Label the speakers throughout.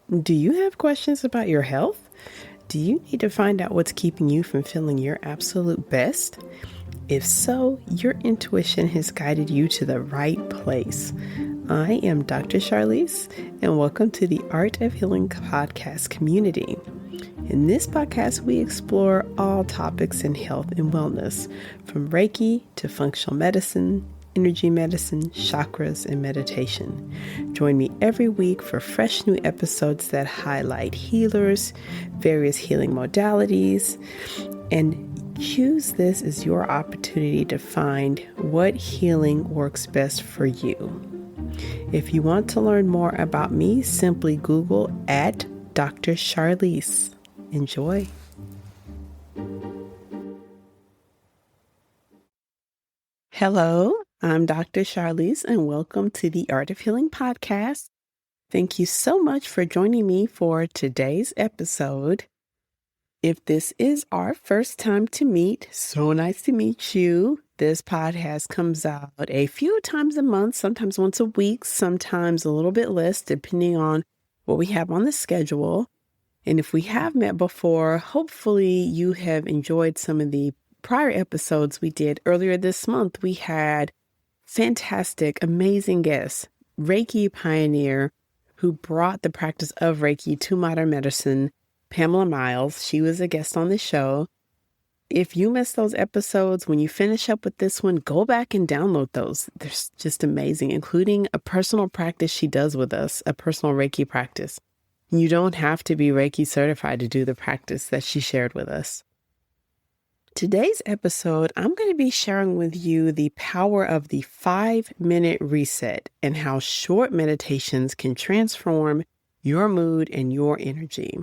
Speaker 1: Do you have questions about your health? Do you need to find out what's keeping you from feeling your absolute best? If so, your intuition has guided you to the right place. I am Dr. Charlize, and welcome to the Art of Healing podcast community. In this podcast, we explore all topics in health and wellness, from Reiki to functional medicine, energy medicine, chakras, and meditation. Join me every week for fresh new episodes that highlight healers, various healing modalities, and use this as your opportunity to find what healing works best for you. If you want to learn more about me, simply Google at Dr. Charlize. Enjoy. Hello, I'm Dr. Charlize, and welcome to the Art of Healing podcast. Thank you so much for joining me for today's episode. If this is our first time to meet, so nice to meet you. This podcast comes out a few times a month, sometimes once a week, sometimes a little bit less, depending on what we have on the schedule. And if we have met before, hopefully you have enjoyed some of the prior episodes we did earlier this month. We had fantastic, amazing guests, Reiki pioneer who brought the practice of Reiki to modern medicine, Pamela Miles. She was a guest on the show. If you missed those episodes, when you finish up with this one, go back and download those. They're just amazing, including a personal practice she does with us, a personal Reiki practice. You don't have to be Reiki certified to do the practice that she shared with us. Today's episode, I'm going to be sharing with you the power of the 5-minute reset and how short meditations can transform your mood and your energy.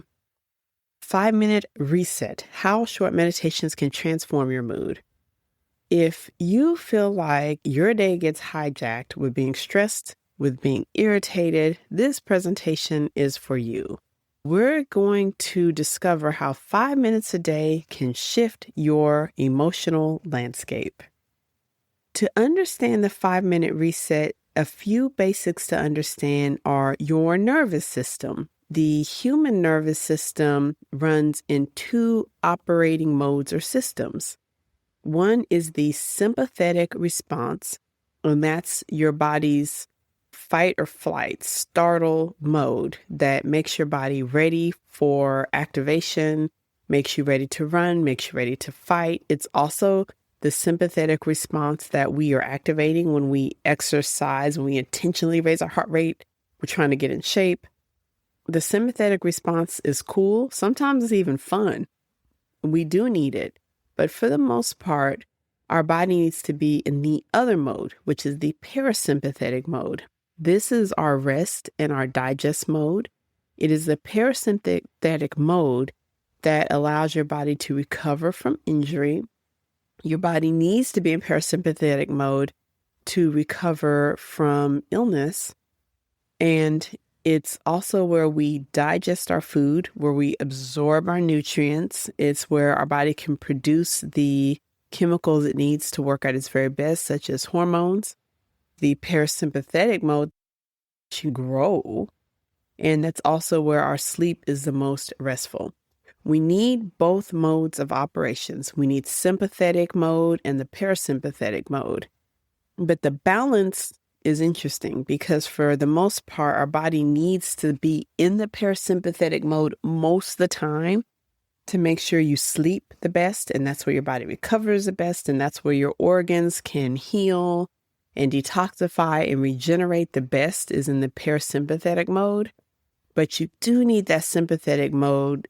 Speaker 1: 5-minute reset, how short meditations can transform your mood. If you feel like your day gets hijacked with being stressed, with being irritated, this presentation is for you. We're going to discover how 5 minutes a day can shift your emotional landscape. To understand the 5-minute reset, a few basics to understand are your nervous system. The human nervous system runs in two operating modes or systems. One is the sympathetic response, and that's your body's fight or flight, startle mode that makes your body ready for activation, makes you ready to run, makes you ready to fight. It's also the sympathetic response that we are activating when we exercise, when we intentionally raise our heart rate, we're trying to get in shape. The sympathetic response is cool. Sometimes it's even fun. We do need it. But for the most part, our body needs to be in the other mode, which is the parasympathetic mode. This is our rest and our digest mode. It is the parasympathetic mode that allows your body to recover from injury. Your body needs to be in parasympathetic mode to recover from illness. And it's also where we digest our food, where we absorb our nutrients. It's where our body can produce the chemicals it needs to work at its very best, such as hormones. The parasympathetic mode to grow, and that's also where our sleep is the most restful. We need both modes of operations. We need sympathetic mode and the parasympathetic mode. But the balance is interesting because for the most part, our body needs to be in the parasympathetic mode most of the time to make sure you sleep the best, and that's where your body recovers the best, and that's where your organs can heal and detoxify and regenerate the best is in the parasympathetic mode. But you do need that sympathetic mode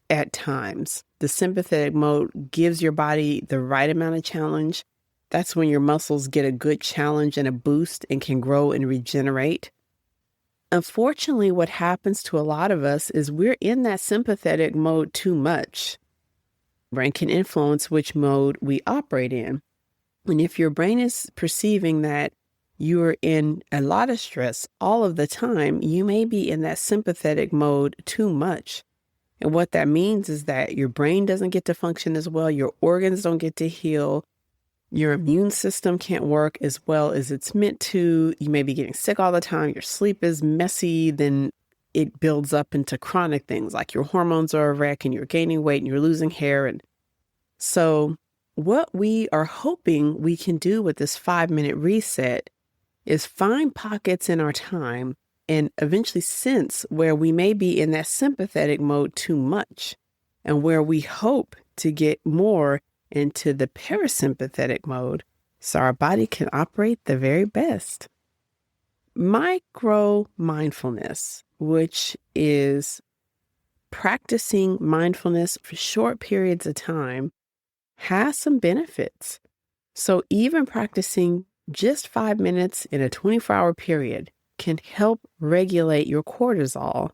Speaker 1: at times. The sympathetic mode gives your body the right amount of challenge. That's when your muscles get a good challenge and a boost and can grow and regenerate. Unfortunately, what happens to a lot of us is we're in that sympathetic mode too much. Brain can influence which mode we operate in. And if your brain is perceiving that you're in a lot of stress all of the time, you may be in that sympathetic mode too much. And what that means is that your brain doesn't get to function as well, your organs don't get to heal, your immune system can't work as well as it's meant to, you may be getting sick all the time, your sleep is messy, then it builds up into chronic things like your hormones are a wreck and you're gaining weight and you're losing hair. And so what we are hoping we can do with this 5-minute reset is find pockets in our time and eventually sense where we may be in that sympathetic mode too much and where we hope to get more into the parasympathetic mode so our body can operate the very best. Micro mindfulness, which is practicing mindfulness for short periods of time, has some benefits. So even practicing just 5 minutes in a 24-hour period can help regulate your cortisol.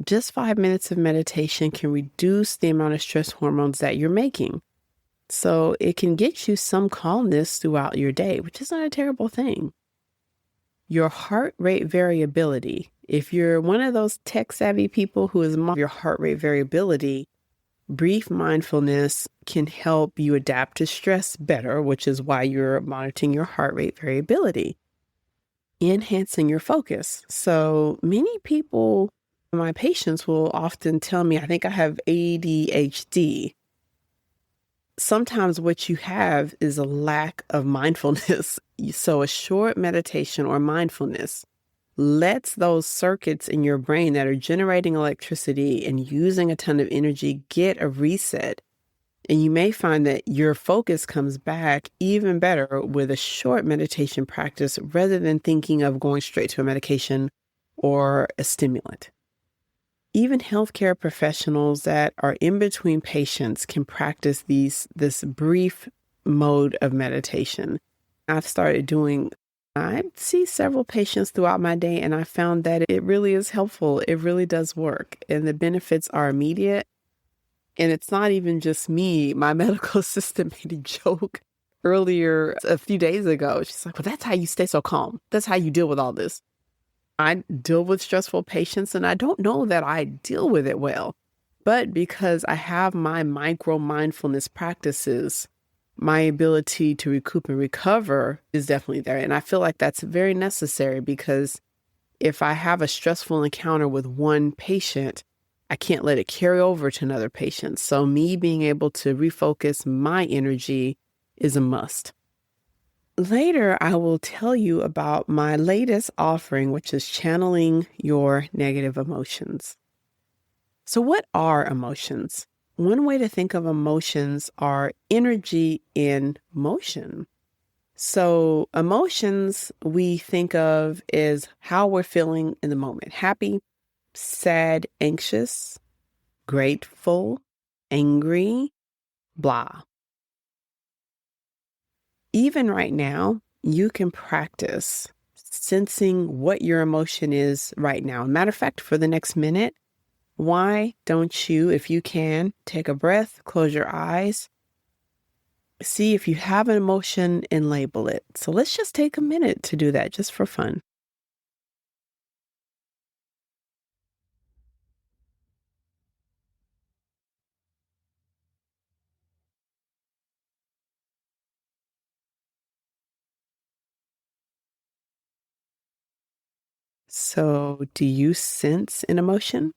Speaker 1: Just 5 minutes of meditation can reduce the amount of stress hormones that you're making. So it can get you some calmness throughout your day, which is not a terrible thing. Your heart rate variability. If you're one of those tech-savvy people who is your heart rate variability, brief mindfulness can help you adapt to stress better, which is why you're monitoring your heart rate variability. Enhancing your focus. So many people, my patients will often tell me, I think I have ADHD. Sometimes what you have is a lack of mindfulness. So a short meditation or mindfulness lets those circuits in your brain that are generating electricity and using a ton of energy get a reset. And you may find that your focus comes back even better with a short meditation practice rather than thinking of going straight to a medication or a stimulant. Even healthcare professionals that are in between patients can practice this brief mode of meditation. I see several patients throughout my day, and I found that it really is helpful. It really does work, and the benefits are immediate. And it's not even just me. My medical assistant made a joke earlier, a few days ago. She's like, well, that's how you stay so calm. That's how you deal with all this. I deal with stressful patients, and I don't know that I deal with it well. But because I have my micro mindfulness practices, my ability to recoup and recover is definitely there. And I feel like that's very necessary because if I have a stressful encounter with one patient, I can't let it carry over to another patient. So me being able to refocus my energy is a must. Later, I will tell you about my latest offering, which is channeling your negative emotions. So what are emotions? One way to think of emotions are energy in motion. So emotions we think of is how we're feeling in the moment: happy, sad, anxious, grateful, angry, blah. Even right now, you can practice sensing what your emotion is right now. Matter of fact, for the next minute, why don't you, if you can, take a breath, close your eyes, see if you have an emotion and label it. So let's just take a minute to do that just for fun. So do you sense an emotion?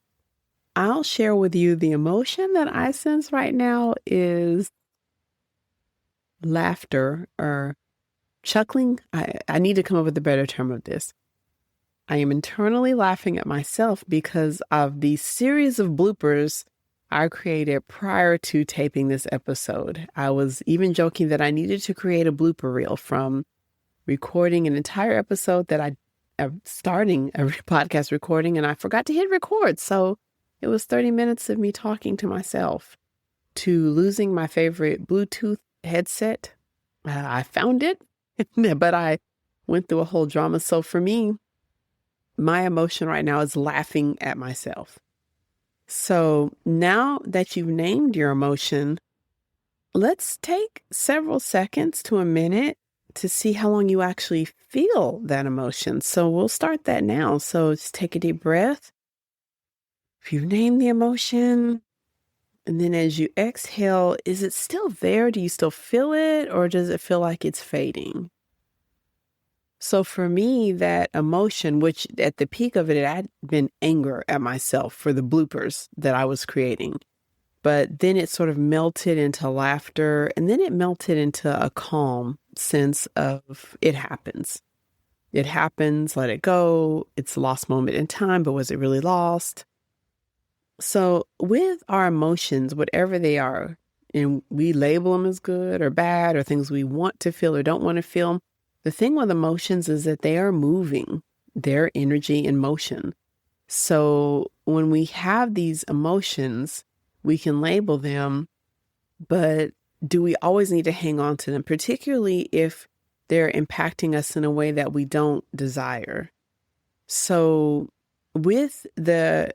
Speaker 1: I'll share with you the emotion that I sense right now is laughter or chuckling. I need to come up with a better term of this. I am internally laughing at myself because of the series of bloopers I created prior to taping this episode. I was even joking that I needed to create a blooper reel from recording an entire episode that starting a podcast recording, and I forgot to hit record. So it was 30 minutes of me talking to myself, to losing my favorite Bluetooth headset. I found it, but I went through a whole drama. So for me, my emotion right now is laughing at myself. So now that you've named your emotion, let's take several seconds to a minute to see how long you actually feel that emotion. So we'll start that now. So just take a deep breath. If you've named the emotion, and then as you exhale, is it still there? Do you still feel it, or does it feel like it's fading? So for me, that emotion, which at the peak of it had been anger at myself for the bloopers that I was creating. But then it sort of melted into laughter, and then it melted into a calm sense of it happens. It happens, let it go. It's a lost moment in time, but was it really lost? So with our emotions, whatever they are, and we label them as good or bad or things we want to feel or don't want to feel, the thing with emotions is that they are moving, their energy in motion. So when we have these emotions, we can label them, but do we always need to hang on to them, particularly if they're impacting us in a way that we don't desire? So with the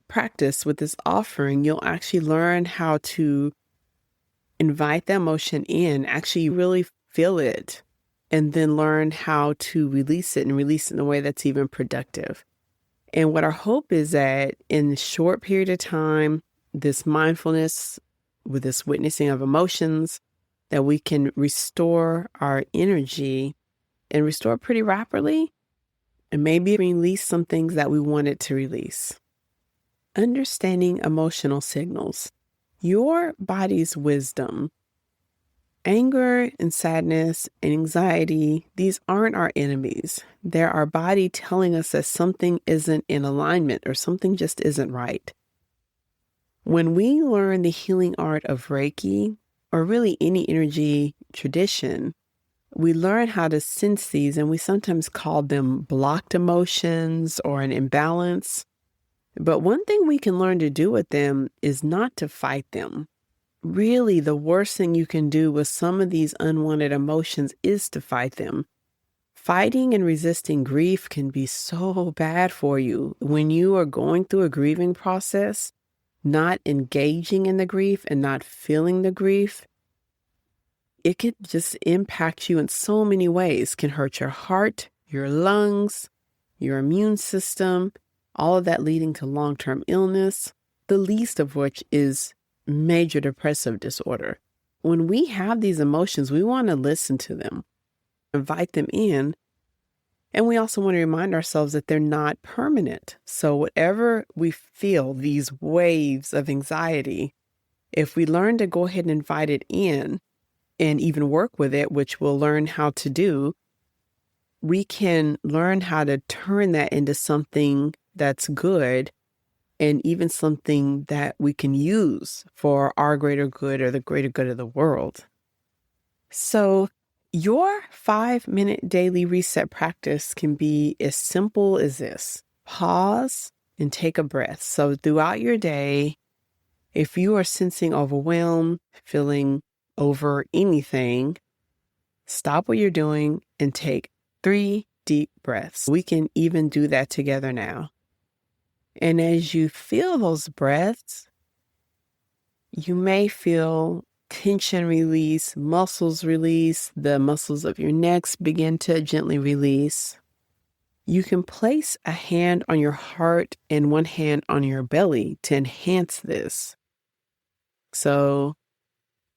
Speaker 1: practice, with this offering, you'll actually learn how to invite the emotion in, actually really feel it, and then learn how to release it and release it in a way that's even productive. And what our hope is that in a short period of time, this mindfulness with this witnessing of emotions, that we can restore our energy and restore pretty rapidly, and maybe release some things that we wanted to release. Understanding emotional signals. Your body's wisdom. Anger and sadness and anxiety, these aren't our enemies. They're our body telling us that something isn't in alignment or something just isn't right. When we learn the healing art of Reiki, or really any energy tradition, we learn how to sense these, and we sometimes call them blocked emotions or an imbalance. But one thing we can learn to do with them is not to fight them. Really, the worst thing you can do with some of these unwanted emotions is to fight them. Fighting and resisting grief can be so bad for you. When you are going through a grieving process, not engaging in the grief and not feeling the grief, it can just impact you in so many ways. It can hurt your heart, your lungs, your immune system, all of that leading to long-term illness, the least of which is major depressive disorder. When we have these emotions, we want to listen to them, invite them in, and we also want to remind ourselves that they're not permanent. So whatever we feel, these waves of anxiety, if we learn to go ahead and invite it in and even work with it, which we'll learn how to do, we can learn how to turn that into something that's good, and even something that we can use for our greater good or the greater good of the world. So your 5-minute daily reset practice can be as simple as this. Pause and take a breath. So throughout your day, if you are sensing overwhelmed, feeling over anything, stop what you're doing and take 3 deep breaths. We can even do that together now. And as you feel those breaths, you may feel tension release, muscles release, the muscles of your necks begin to gently release. You can place a hand on your heart and one hand on your belly to enhance this. So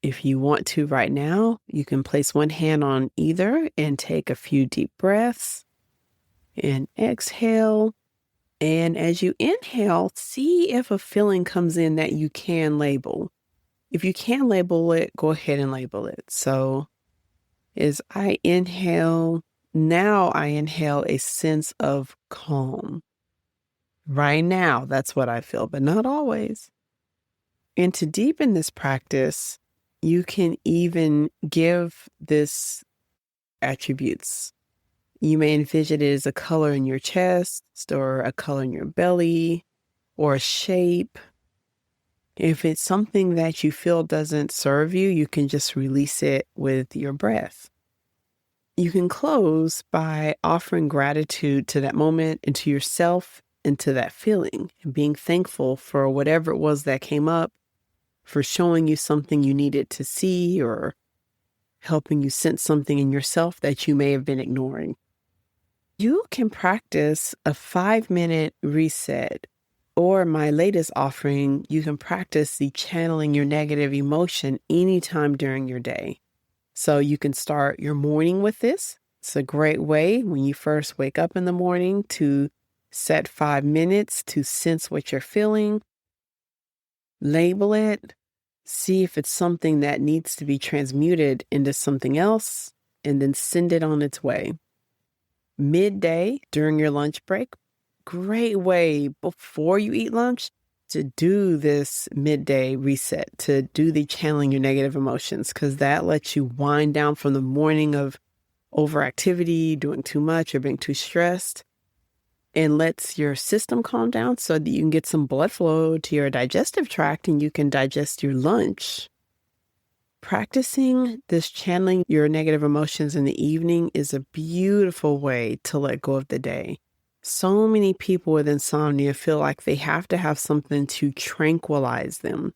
Speaker 1: if you want to right now, you can place one hand on either and take a few deep breaths and exhale. And as you inhale, see if a feeling comes in that you can label. If you can label it, go ahead and label it. So as I inhale, now I inhale a sense of calm. Right now, that's what I feel, but not always. And to deepen this practice, you can even give this attributes. You may envision it as a color in your chest or a color in your belly or a shape. If it's something that you feel doesn't serve you, you can just release it with your breath. You can close by offering gratitude to that moment and to yourself and to that feeling, and being thankful for whatever it was that came up, for showing you something you needed to see or helping you sense something in yourself that you may have been ignoring. You can practice a 5-minute reset, or my latest offering, you can practice the channeling your negative emotion anytime during your day. So you can start your morning with this. It's a great way when you first wake up in the morning to set 5 minutes to sense what you're feeling, label it, see if it's something that needs to be transmuted into something else, and then send it on its way. Midday during your lunch break, great way before you eat lunch to do this midday reset, to do the channeling your negative emotions, because that lets you wind down from the morning of overactivity, doing too much, or being too stressed, and lets your system calm down so that you can get some blood flow to your digestive tract and you can digest your lunch. Practicing this channeling your negative emotions in the evening is a beautiful way to let go of the day. So many people with insomnia feel like they have to have something to tranquilize them,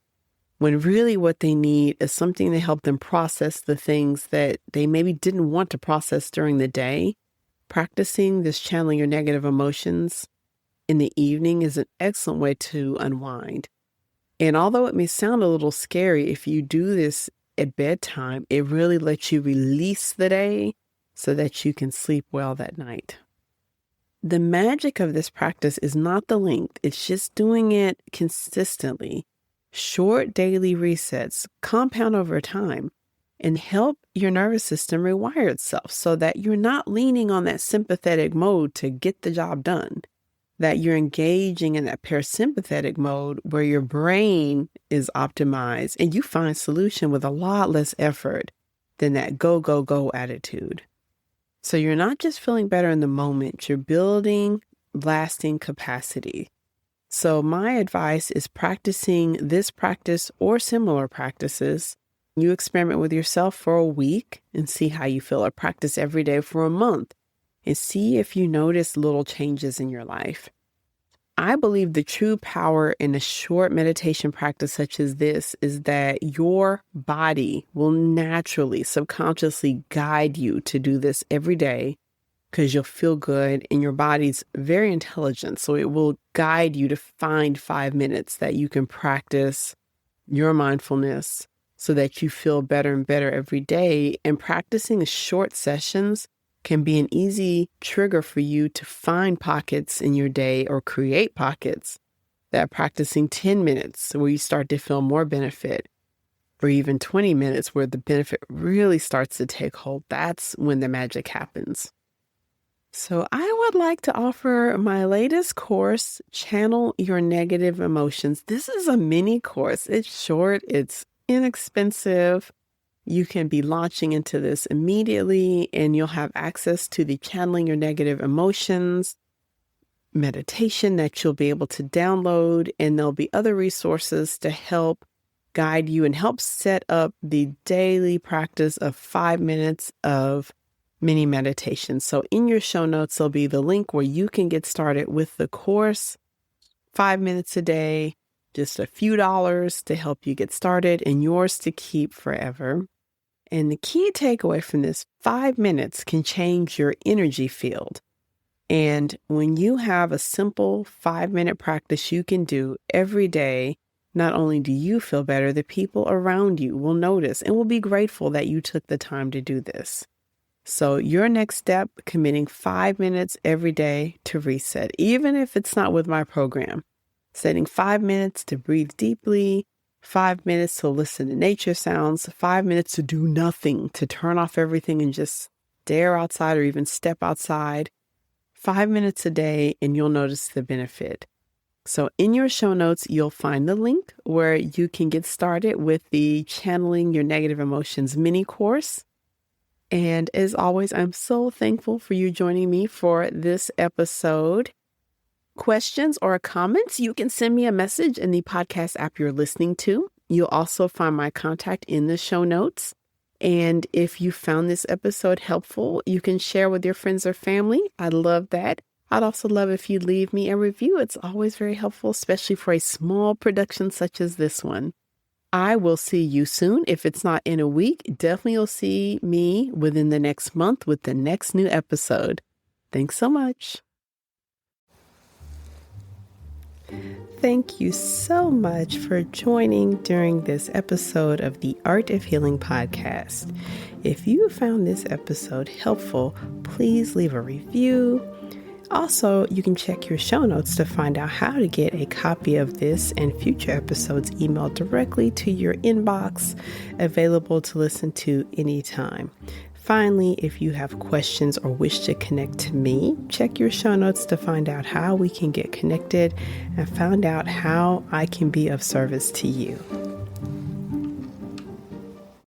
Speaker 1: when really what they need is something to help them process the things that they maybe didn't want to process during the day. Practicing this channeling your negative emotions in the evening is an excellent way to unwind. And although it may sound a little scary, if you do this at bedtime, it really lets you release the day so that you can sleep well that night. The magic of this practice is not the length, it's just doing it consistently. Short daily resets compound over time and help your nervous system rewire itself so that you're not leaning on that sympathetic mode to get the job done, that you're engaging in that parasympathetic mode where your brain is optimized and you find solution with a lot less effort than that go, go, go attitude. So you're not just feeling better in the moment, you're building lasting capacity. So my advice is practicing this practice or similar practices. You experiment with yourself for a week and see how you feel, or practice every day for a month and see if you notice little changes in your life. I believe the true power in a short meditation practice such as this is that your body will naturally, subconsciously guide you to do this every day because you'll feel good and your body's very intelligent. So it will guide you to find 5 minutes that you can practice your mindfulness so that you feel better and better every day. And practicing short sessions can be an easy trigger for you to find pockets in your day or create pockets that practicing 10 minutes where you start to feel more benefit, or even 20 minutes where the benefit really starts to take hold. That's when the magic happens. So I would like to offer my latest course, Channel Your Negative Emotions. This is a mini course. It's short, it's inexpensive. You can be launching into this immediately and you'll have access to the Channeling Your Negative Emotions meditation that you'll be able to download, and there'll be other resources to help guide you and help set up the daily practice of 5 minutes of mini meditation. So in your show notes, there'll be the link where you can get started with the course, 5 minutes a day, just a few dollars to help you get started, and yours to keep forever. And the key takeaway from this, 5 minutes can change your energy field. And when you have a simple 5-minute practice you can do every day, not only do you feel better, the people around you will notice and will be grateful that you took the time to do this. So your next step, committing 5 minutes every day to reset, even if it's not with my program, setting 5 minutes to breathe deeply, 5 minutes to listen to nature sounds, 5 minutes to do nothing, to turn off everything and just stare outside or even step outside. 5 minutes a day and you'll notice the benefit. So in your show notes, you'll find the link where you can get started with the Channeling Your Negative Emotions mini course. And as always, I'm so thankful for you joining me for this episode. Questions or comments, you can send me a message in the podcast app you're listening to. You'll also find my contact in the show notes. And if you found this episode helpful, you can share with your friends or family. I'd love that. I'd also love if you'd leave me a review. It's always very helpful, especially for a small production such as this one. I will see you soon. If it's not in a week, definitely you'll see me within the next month with the next new episode. Thanks so much. Thank you so much for joining during this episode of the Art of Healing podcast. If you found this episode helpful, please leave a review. Also, you can check your show notes to find out how to get a copy of this and future episodes emailed directly to your inbox, available to listen to anytime. Finally, if you have questions or wish to connect to me, check your show notes to find out how we can get connected and find out how I can be of service to you.